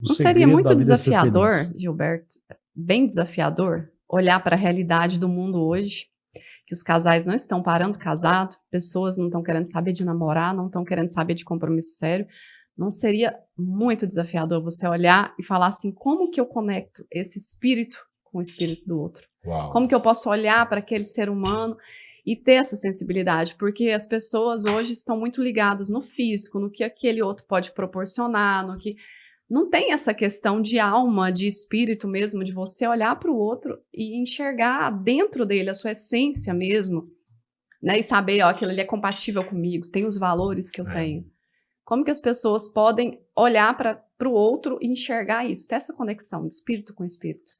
O Não seria segredo muito da vida é ser desafiador, feliz. Gilberto, bem desafiador, olhar para a realidade do mundo hoje, que os casais não estão parando casado, pessoas não estão querendo saber de namorar, não estão querendo saber de compromisso sério. Não seria muito desafiador você olhar e falar assim, como que eu conecto esse espírito com o espírito do outro? Uau. Como que eu posso olhar para aquele ser humano e ter essa sensibilidade? Porque as pessoas hoje estão muito ligadas no físico, no que aquele outro pode proporcionar, no que... Não tem essa questão de alma, de espírito mesmo, de você olhar para o outro e enxergar dentro dele a sua essência mesmo, né? E saber, ó, aquilo ali é compatível comigo, tem os valores que eu tenho. Como que as pessoas podem olhar para o outro e enxergar isso, ter essa conexão de espírito com espírito?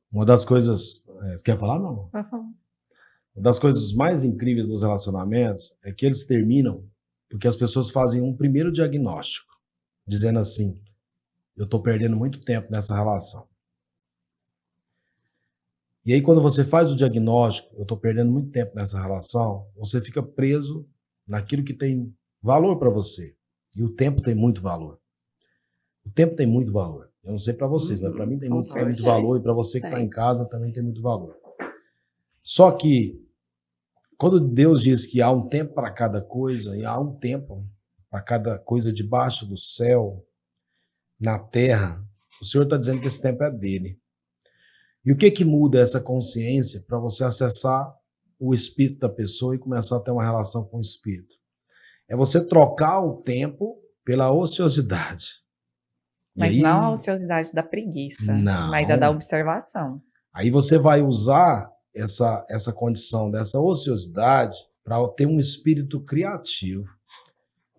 Uma das coisas... quer falar, não? Vai falar. Uma das coisas mais incríveis dos relacionamentos é que eles terminam porque as pessoas fazem um primeiro diagnóstico, dizendo assim, eu estou perdendo muito tempo nessa relação. E aí quando você faz o diagnóstico, eu estou perdendo muito tempo nessa relação, você fica preso naquilo que tem valor para você. E o tempo tem muito valor. O tempo tem muito valor. Eu não sei para vocês, mas para mim tem muito valor e para você que está em casa também tem muito valor. Só que quando Deus diz que há um tempo para cada coisa, e há um tempo para cada coisa debaixo do céu, na terra, o Senhor está dizendo que esse tempo é dele. E o que muda essa consciência para você acessar o espírito da pessoa e começar a ter uma relação com o espírito? É você trocar o tempo pela ociosidade. Mas aí, não a ociosidade da preguiça, mas a da observação. Aí você vai usar essa condição dessa ociosidade para ter um espírito criativo.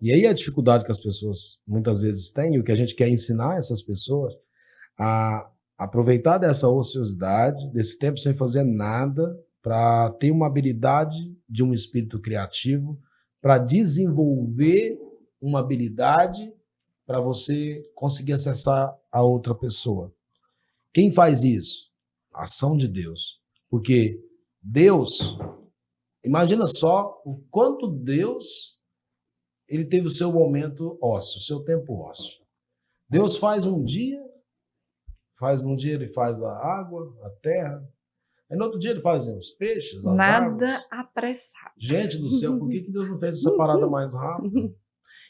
E aí a dificuldade que as pessoas muitas vezes têm, e o que a gente quer ensinar essas pessoas a aproveitar dessa ociosidade, desse tempo sem fazer nada, para ter uma habilidade de um espírito criativo, para desenvolver uma habilidade para você conseguir acessar a outra pessoa. Quem faz isso? A ação de Deus. Porque Deus, imagina só o quanto Deus, ele teve o seu momento ósseo, o seu tempo ósseo. Deus faz um dia ele faz a água, a terra, aí no outro dia ele faz os peixes, as árvores. Nada apressado. Gente do céu, por que Deus não fez essa parada mais rápido?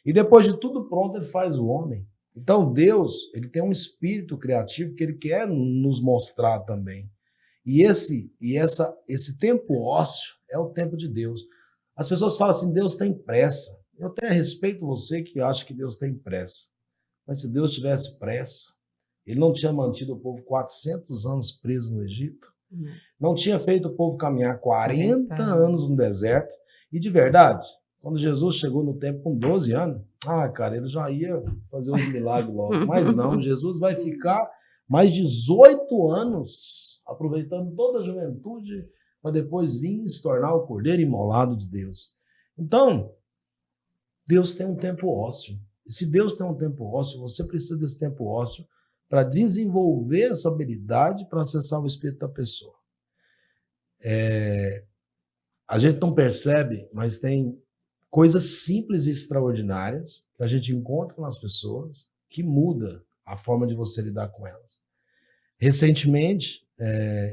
E depois de tudo pronto, ele faz o homem. Então Deus, ele tem um espírito criativo que ele quer nos mostrar também. E esse tempo ósseo é o tempo de Deus. As pessoas falam assim, Deus tem pressa. Eu até respeito você que acha que Deus tem pressa. Mas se Deus tivesse pressa, ele não tinha mantido o povo 400 anos preso no Egito. Não tinha feito o povo caminhar 40 anos no deserto. E de verdade, quando Jesus chegou no templo com 12 anos, cara, ele já ia fazer um milagre logo. Mas não, Jesus vai ficar mais 18 anos aproveitando toda a juventude para depois vir se tornar o cordeiro imolado de Deus. Então, Deus tem um tempo ósseo. E se Deus tem um tempo ósseo, você precisa desse tempo ósseo para desenvolver essa habilidade para acessar o espírito da pessoa. A gente não percebe, mas tem coisas simples e extraordinárias que a gente encontra nas pessoas que muda a forma de você lidar com elas. Recentemente,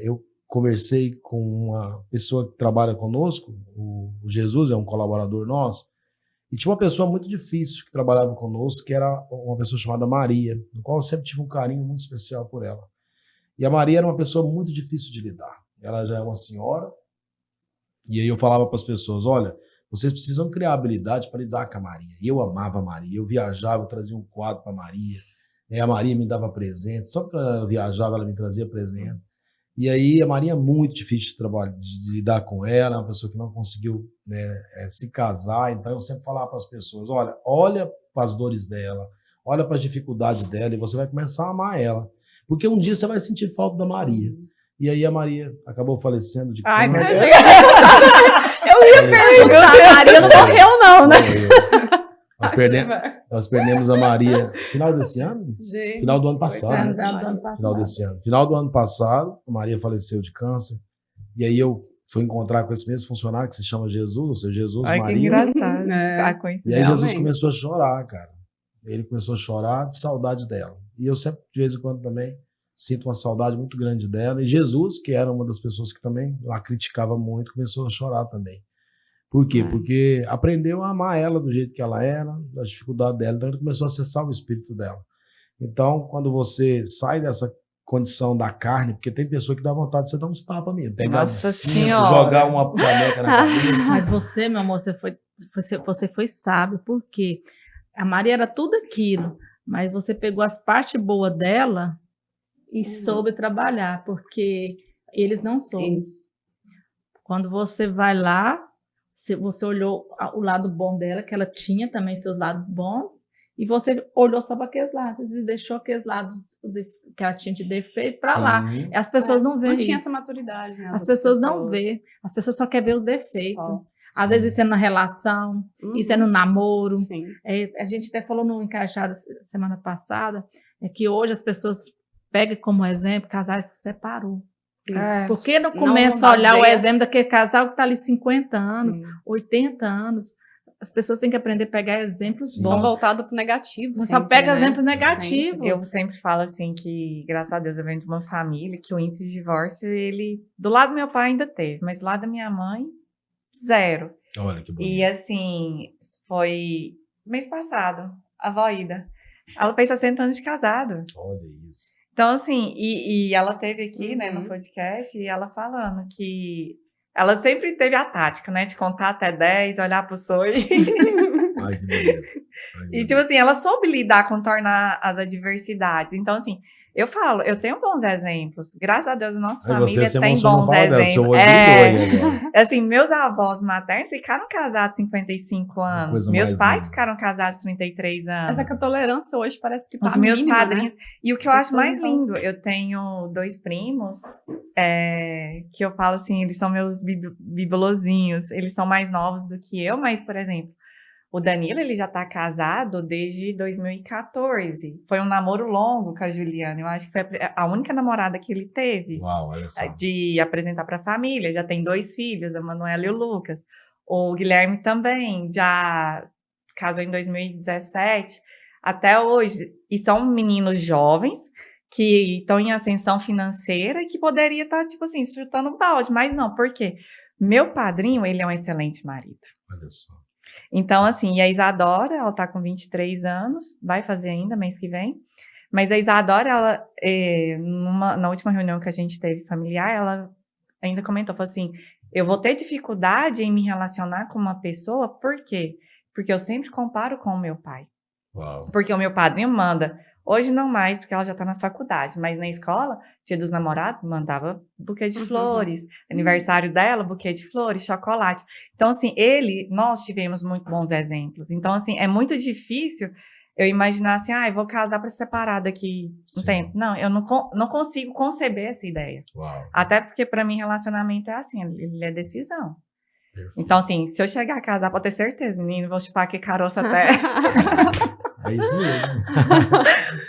eu conversei com uma pessoa que trabalha conosco, o Jesus é um colaborador nosso, e tinha uma pessoa muito difícil que trabalhava conosco, que era uma pessoa chamada Maria, no qual eu sempre tive um carinho muito especial por ela. E a Maria era uma pessoa muito difícil de lidar. Ela já é uma senhora, e aí eu falava para as pessoas, olha, vocês precisam criar habilidade para lidar com a Maria. E eu amava a Maria, eu viajava, eu trazia um quadro para a Maria, a Maria me dava presentes, só que ela viajava, ela me trazia presentes. E aí a Maria é muito difícil de lidar com ela, é uma pessoa que não conseguiu, né, se casar, então eu sempre falava para as pessoas, olha para as dores dela, olha para as dificuldades dela e você vai começar a amar ela. Porque um dia você vai sentir falta da Maria. E aí a Maria acabou falecendo de câncer. Eu ia perguntar, a Maria não morreu não, né? Nós perdemos a Maria no final desse ano? Gente, final do ano passado. Final desse ano. Final do ano passado, a Maria faleceu de câncer. E aí eu fui encontrar com esse mesmo funcionário que se chama Jesus, ou seja, Jesus, Maria. Que engraçado. E aí Jesus começou a chorar, cara. Ele começou a chorar de saudade dela. E eu sempre, de vez em quando, também sinto uma saudade muito grande dela. E Jesus, que era uma das pessoas que também a criticava muito, começou a chorar também. Por quê? Porque aprendeu a amar ela do jeito que ela era, da dificuldade dela, então ele começou a acessar o espírito dela. Então, quando você sai dessa condição da carne, porque tem pessoa que dá vontade de você dar uns tapas mesmo, pegar de cinto, jogar uma caneca na cabeça. Mas você, meu amor, você foi sábio, porque a Maria era tudo aquilo, mas você pegou as partes boas dela e soube trabalhar, porque eles não soube. Isso. Quando você vai lá, você olhou o lado bom dela, que ela tinha também seus lados bons, e você olhou só para aqueles lados e deixou aqueles lados que ela tinha de defeito para lá. As pessoas não veem. Não tinha essa maturidade, né? As pessoas não veem. As pessoas só querem ver os defeitos. Às vezes isso é na relação, isso é no namoro. A gente até falou no Encaixado semana passada, que hoje as pessoas pegam como exemplo casais que se separou. Por que não começa a olhar o exemplo daquele casal que está ali 50 anos, 80 anos? As pessoas têm que aprender a pegar exemplos bons. Estão voltados para o negativo. Não só pega exemplos negativos. Eu sempre falo assim que, graças a Deus, eu venho de uma família que o índice de divórcio, ele... Do lado do meu pai ainda teve, mas do lado da minha mãe, 0. Olha que bonito. E assim, foi mês passado, a avó Ida. Ela fez 60 anos de casado. Olha isso. Então, assim, e ela teve aqui, né, no podcast, e ela falando que ela sempre teve a tática, né, de contar até 10, olhar pro sonho. Ai, que bonito. E, tipo assim, ela soube lidar, contornar as adversidades. Então, assim, eu falo, eu tenho bons exemplos. Graças a Deus, a nossa família tem bons exemplos. Assim, meus avós maternos ficaram casados 55 anos. Meus pais ficaram casados 33 anos. Mas é que a tolerância hoje parece que tá os meus mínima, padrinhos. Né? E o que eu acho mais lindo, eu tenho 2 primos que eu falo assim, eles são meus bibelozinhos. Eles são mais novos do que eu, mas, por exemplo, o Danilo, ele já tá casado desde 2014. Foi um namoro longo com a Juliana. Eu acho que foi a única namorada que ele teve. Uau, olha só. De apresentar para a família. Já tem 2 filhos, a Manuela e o Lucas. O Guilherme também já casou em 2017. Até hoje. E são meninos jovens que estão em ascensão financeira e que poderia estar, tipo assim, chutando balde. Mas não, por quê? Meu padrinho, ele é um excelente marido. Olha só. Então, assim, e a Isadora, ela tá com 23 anos, vai fazer ainda mês que vem, mas a Isadora, ela, na última reunião que a gente teve familiar, ela ainda comentou, falou assim, eu vou ter dificuldade em me relacionar com uma pessoa, por quê? Porque eu sempre comparo com o meu pai. Uau. Porque o meu padrinho manda, hoje não mais, porque ela já tá na faculdade, mas na escola, dia dos namorados, mandava buquê de flores, aniversário dela, buquê de flores, chocolate. Então, assim, nós tivemos muito bons exemplos. Então, assim, é muito difícil eu imaginar assim, eu vou casar para separar daqui um tempo. Não, eu não consigo conceber essa ideia. Uau. Até porque, para mim, relacionamento é assim, ele é decisão. Perfeito. Então, assim, se eu chegar a casar, pode ter certeza, menino, vou chupar aqui caroço até... É isso mesmo.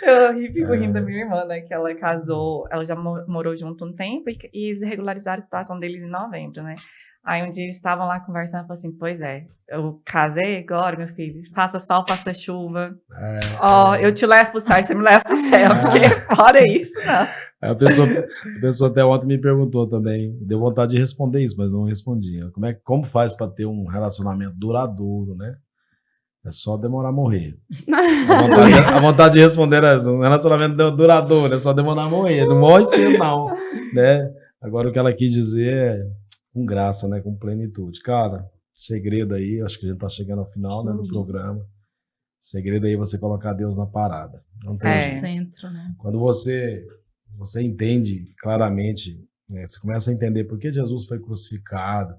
Eu fico rindo da minha irmã, né? Que ela casou, ela já morou junto um tempo e eles regularizaram a situação deles em novembro, né? Aí um dia eles estavam lá conversando e falaram assim, pois é, eu casei agora, meu filho, faça sol, faça chuva. Eu te levo pro céu e você me leva pro céu, porque fora isso, não. A pessoa até ontem me perguntou também, deu vontade de responder isso, mas não respondi. Como faz para ter um relacionamento duradouro, né? É só demorar a morrer. A vontade de responder é um relacionamento duradouro, é só demorar a morrer. Não morre cedo, não. Né? Agora, o que ela quis dizer é com graça, né? Com plenitude. Cara, segredo aí, acho que a gente tá chegando ao final, né, do programa. Segredo aí é você colocar Deus na parada. Não tem centro, né? Quando você entende claramente, né, você começa a entender por que Jesus foi crucificado,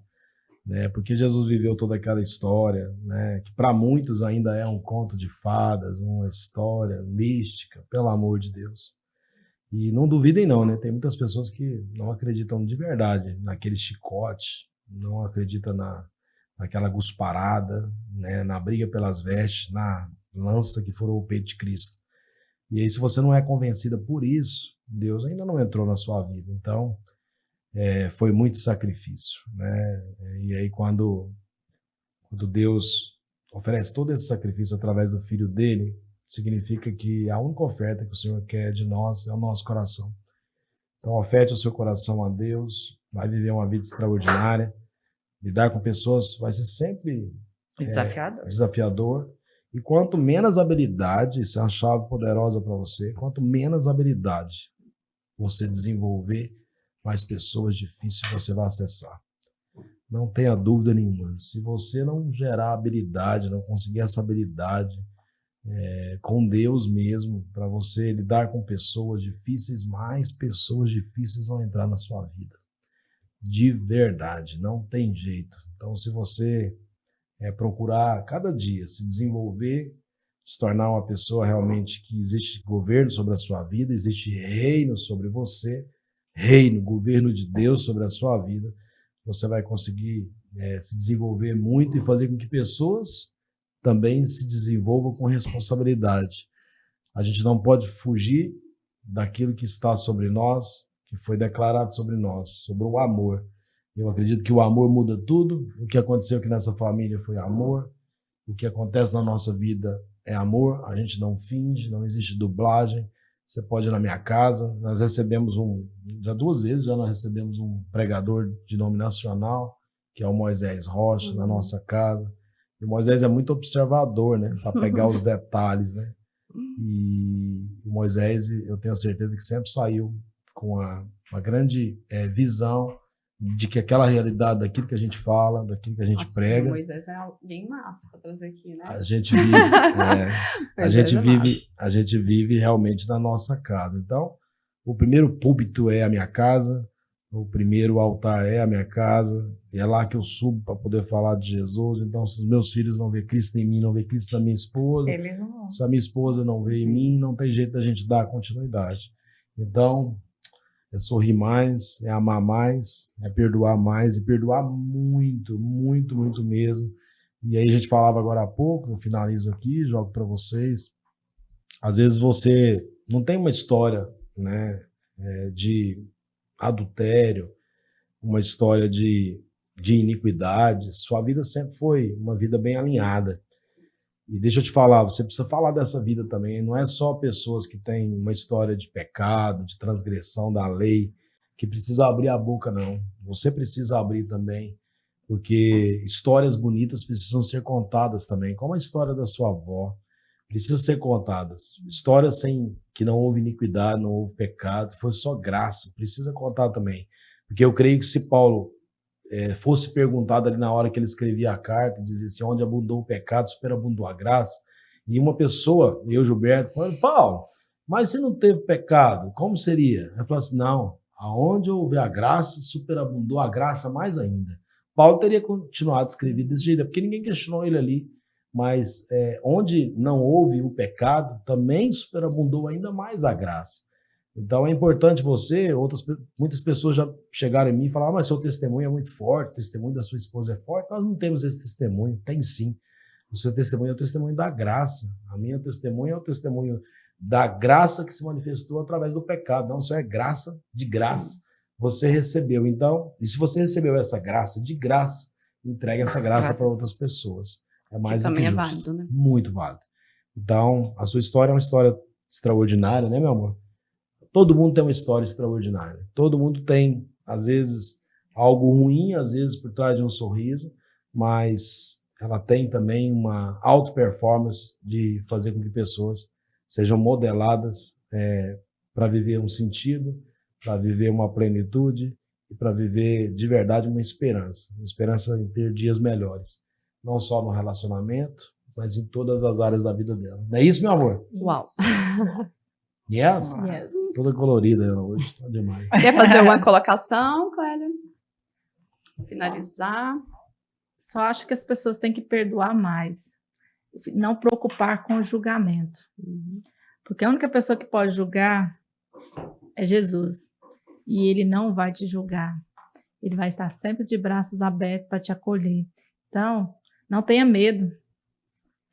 né, porque Jesus viveu toda aquela história, né, que para muitos ainda é um conto de fadas, uma história mística, pelo amor de Deus. E não duvidem não, né, tem muitas pessoas que não acreditam de verdade naquele chicote, não acreditam naquela gusparada, né, na briga pelas vestes, na lança que furou o peito de Cristo. E aí, se você não é convencida por isso, Deus ainda não entrou na sua vida. Então, foi muito sacrifício, né? E aí quando Deus oferece todo esse sacrifício através do Filho dele, significa que a única oferta que o Senhor quer de nós é o nosso coração. Então, oferte o seu coração a Deus, vai viver uma vida extraordinária. Lidar com pessoas vai ser sempre Desafiador. desafiador. E quanto menos habilidade, isso é uma chave poderosa para você, quanto menos habilidade você desenvolver, mais pessoas difíceis você vai acessar. Não tenha dúvida nenhuma. Se você não gerar habilidade, não conseguir essa habilidade com Deus mesmo, para você lidar com pessoas difíceis, mais pessoas difíceis vão entrar na sua vida. De verdade, não tem jeito. Então, se você procurar cada dia se desenvolver, se tornar uma pessoa realmente que existe governo sobre a sua vida, existe reino sobre você, reino, governo de Deus sobre a sua vida, você vai conseguir se desenvolver muito e fazer com que pessoas também se desenvolvam com responsabilidade. A gente não pode fugir daquilo que está sobre nós, que foi declarado sobre nós, sobre o amor. Eu acredito que o amor muda tudo. O que aconteceu aqui nessa família foi amor. O que acontece na nossa vida é amor. A gente não finge, não existe dublagem. Você pode ir na minha casa. Nós recebemos já 2 vezes, nós recebemos um pregador de nome nacional, que é o Moisés Rocha, na nossa casa. E o Moisés é muito observador, né? Para pegar os detalhes, né? E o Moisés, eu tenho certeza que sempre saiu com uma grande visão de que aquela realidade, daquilo que a gente fala, daquilo que a gente Nossa, prega, o Moisés é alguém massa para trazer aqui, né? a gente vive, a gente vive realmente na nossa casa. Então, o primeiro púlpito é a minha casa, o primeiro altar é a minha casa, e é lá que eu subo para poder falar de Jesus. Então, se os meus filhos não vê Cristo em mim, não vê Cristo na minha esposa, Eles não. se a minha esposa não vê em mim, não tem jeito da gente dar continuidade. Então, é sorrir mais, é amar mais, é perdoar mais e perdoar muito, muito, muito mesmo. E aí a gente falava agora há pouco, eu finalizo aqui, jogo para vocês. Às vezes você não tem uma história, né, de adultério, uma história de iniquidade. Sua vida sempre foi uma vida bem alinhada. E deixa eu te falar, você precisa falar dessa vida também. Não é só pessoas que têm uma história de pecado, de transgressão da lei, que precisam abrir a boca, não. Você precisa abrir também, porque histórias bonitas precisam ser contadas também, como a história da sua avó. Precisa ser contadas. Histórias sem que não houve iniquidade, não houve pecado, foi só graça. Precisa contar também. Porque eu creio que se Paulo fosse perguntado ali na hora que ele escrevia a carta, dizia assim, onde abundou o pecado, superabundou a graça, e uma pessoa, eu, Gilberto, falando, Paulo, mas se não teve pecado, como seria? Ele falou assim, não, aonde houve a graça, superabundou a graça mais ainda. Paulo teria continuado a escrever desse jeito, porque ninguém questionou ele ali, mas onde não houve o pecado, também superabundou ainda mais a graça. Então é importante muitas pessoas já chegaram em mim e falaram, mas seu testemunho é muito forte, o testemunho da sua esposa é forte. Nós não temos esse testemunho, tem sim. O seu testemunho é o testemunho da graça. A minha testemunho é o testemunho da graça que se manifestou através do pecado. Não, isso é graça de graça. Sim. Você recebeu. Então, e se você recebeu essa graça de graça, entregue essa graça para outras pessoas. É mais do que justo. Também é válido, né? Muito válido. Então, a sua história é uma história extraordinária, né, meu amor? Todo mundo tem uma história extraordinária. Todo mundo tem, às vezes, algo ruim, às vezes por trás de um sorriso, mas ela tem também uma alta performance de fazer com que pessoas sejam modeladas para viver um sentido, para viver uma plenitude e para viver de verdade uma esperança em ter dias melhores. Não só no relacionamento, mas em todas as áreas da vida dela. Não é isso, meu amor? Uau! Yes? Yes. Toda colorida ela hoje, tá demais. Quer fazer uma colocação, Clélia? Finalizar. Só acho que as pessoas têm que perdoar mais. Não preocupar com o julgamento. Porque a única pessoa que pode julgar é Jesus. E ele não vai te julgar. Ele vai estar sempre de braços abertos para te acolher. Então, não tenha medo.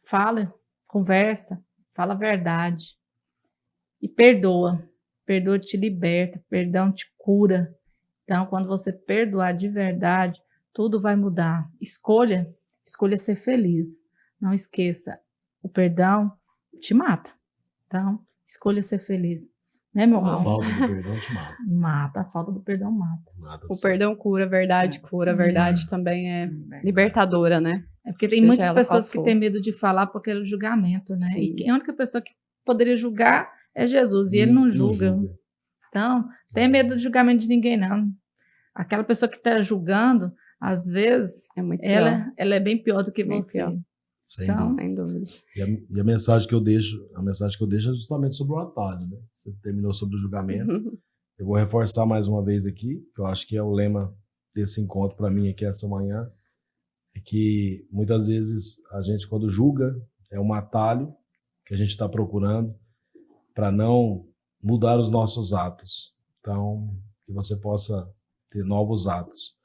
Fala, conversa, fala a verdade. E perdoa. Perdoa te liberta, perdão te cura. Então, quando você perdoar de verdade, tudo vai mudar. Escolha ser feliz. Não esqueça, o perdão te mata. Então, escolha ser feliz. Né, meu A amor? falta do perdão te mata. Mata, a falta do perdão mata. Mata O sim. perdão cura, a verdade cura, a verdade também é libertadora, né? É porque tem Seja muitas ela pessoas qual que for. têm medo de falar por aquele julgamento, né? Sim. E a única pessoa que poderia julgar é Jesus, e ele não julga. Então, tem medo do julgamento de ninguém, não. Aquela pessoa que está julgando, às vezes, É muito pior. ela é bem pior do que Bem você. pior. Sem Então, dúvida. Sem dúvida. E a mensagem que eu deixo, é justamente sobre o atalho, né? Você terminou sobre o julgamento. Eu vou reforçar mais uma vez aqui, que eu acho que é o lema desse encontro para mim aqui essa manhã, é que muitas vezes a gente, quando julga, é um atalho que a gente está procurando para não mudar os nossos atos. Então, que você possa ter novos atos.